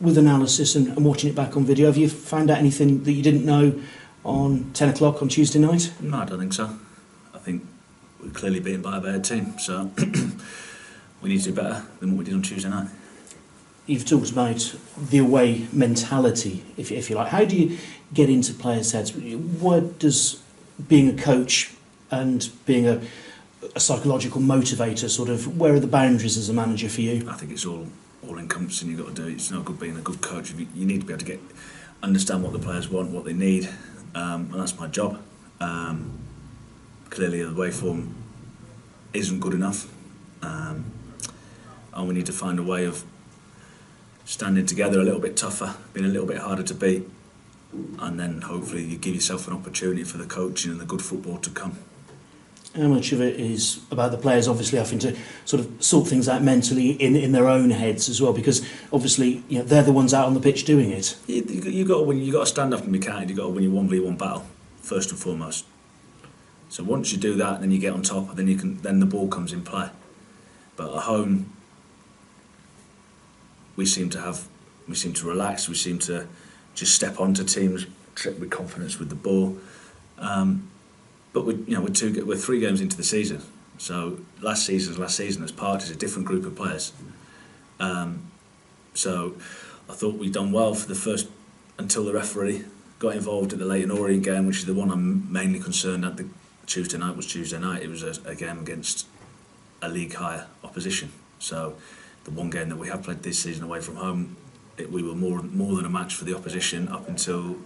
with analysis and watching it back on video, have you found out anything that you didn't know on 10 o'clock on Tuesday night? No, I don't think so. I think we're clearly beaten by a better team, so we need to do better than what we did on Tuesday night. You've talked about the away mentality, if you like. How do you get into players' heads? What does being a coach and being a psychological motivator sort of, where are the boundaries as a manager for you? I think it's all encompassing. You've got to do it. It's no good being a good coach. You need to be able to understand what the players want, what they need, and that's my job. Clearly the away form isn't good enough, and we need to find a way of standing together a little bit tougher, being a little bit harder to beat, and then hopefully you give yourself an opportunity for the coaching and the good football to come. How much of it is about the players obviously having to sort of sort things out mentally in their own heads as well? Because obviously, you know, they're the ones out on the pitch doing it. You got to win. You got to stand up and be counted. You got to win your 1v1 battle first and foremost. So once you do that, then you get on top, and then the ball comes in play. But at home, we seem to relax. We seem to just step onto teams with confidence with the ball. But we're 3 games into the season. So last season as Park is a different group of players. So I thought we'd done well for the first, until the referee got involved at the Leyton Orient game, which is the one I'm mainly concerned at. The Tuesday night was Tuesday night. It was a game against a league higher opposition. So the one game that we have played this season away from home, we were more than a match for the opposition up until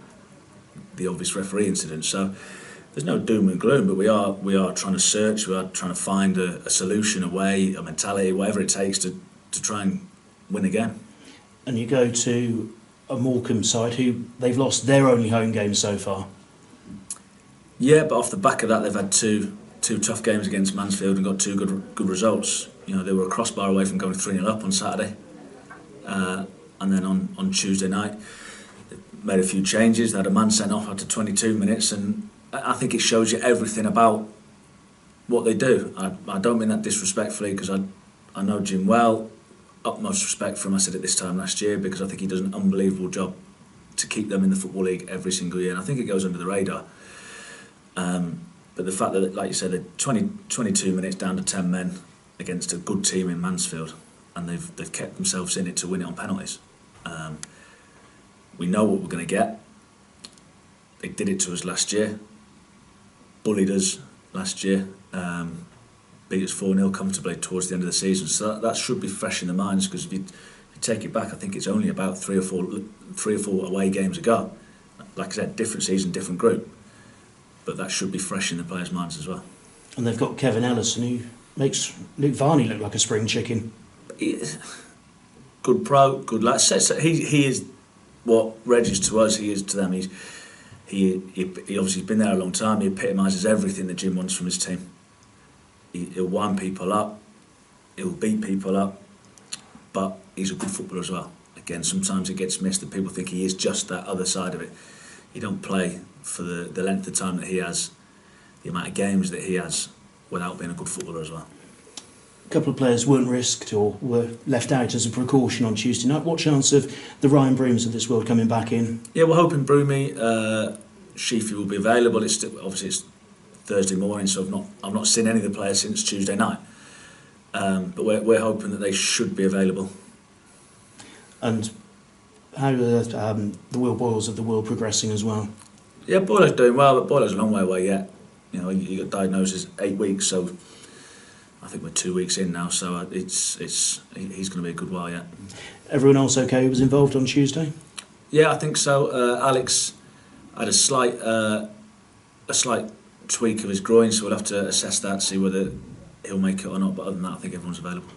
the obvious referee incident. So there's no doom and gloom, but we are trying to search. We are trying to find a solution, a way, a mentality, whatever it takes to try and win again. And you go to a Morecambe side who they've lost their only home game so far. Yeah, but off the back of that, they've had two tough games against Mansfield and got 2 good results. You know, they were a crossbar away from going 3-0 up on Saturday, and then on Tuesday night, they made a few changes. They had a man sent off after 22 minutes, and I think it shows you everything about what they do. I don't mean that disrespectfully, because I know Jim well. Utmost respect for him, I said it this time last year, because I think he does an unbelievable job to keep them in the Football League every single year, and I think it goes under the radar. But the fact that, like you said, they're 22 minutes down to 10 men against a good team in Mansfield, and they've kept themselves in it to win it on penalties. We know what we're going to get. They did it to us last year, bullied us last year, beat us 4-0 comfortably towards the end of the season. So that should be fresh in the minds, because if you take it back, I think it's only about three or four away games ago. Like I said, different season, different group, but that should be fresh in the players' minds as well. And they've got Kevin Ellison, who makes Luke Varney look like a spring chicken. Good pro, good lad. He is what Reg is to us. He is to them. He obviously has been there a long time. He epitomises everything that Jim wants from his team. He'll wind people up, he'll beat people up, but he's a good footballer as well. Again, sometimes it gets missed that people think he is just that other side of it. He don't play for the length of time that he has, the amount of games that he has, without being a good footballer as well. A couple of players weren't risked or were left out as a precaution on Tuesday night. What chance of the Ryan Brooms of this world coming back in? Yeah, we're hoping Broomy, Sheafy will be available. It's Thursday morning, so I've not seen any of the players since Tuesday night. But we're hoping that they should be available. And how are the Will Boyles of the world progressing as well? Yeah, Boyle's doing well, but Boyle's a long way away yet. You know, he got diagnosed as 8 weeks, so I think we're 2 weeks in now. So he's going to be a good while yet. Everyone else okay who was involved on Tuesday? Yeah, I think so. Alex had a slight tweak of his groin, so we'll have to assess that, see whether he'll make it or not. But other than that, I think everyone's available.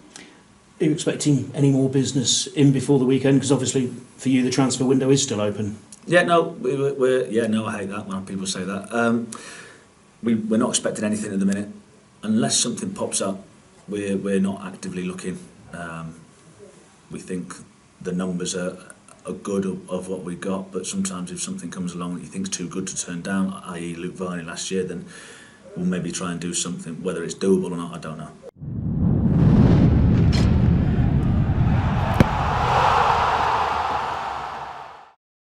Are you expecting any more business in before the weekend? Because obviously for you the transfer window is still open. Yeah, no, I hate that when people say that. We're not expecting anything at the minute, unless something pops up. We're not actively looking. We think the numbers are good of what we got, but sometimes if something comes along that you think's too good to turn down, i.e. Luke Varney last year, then we'll maybe try and do something. Whether it's doable or not, I don't know.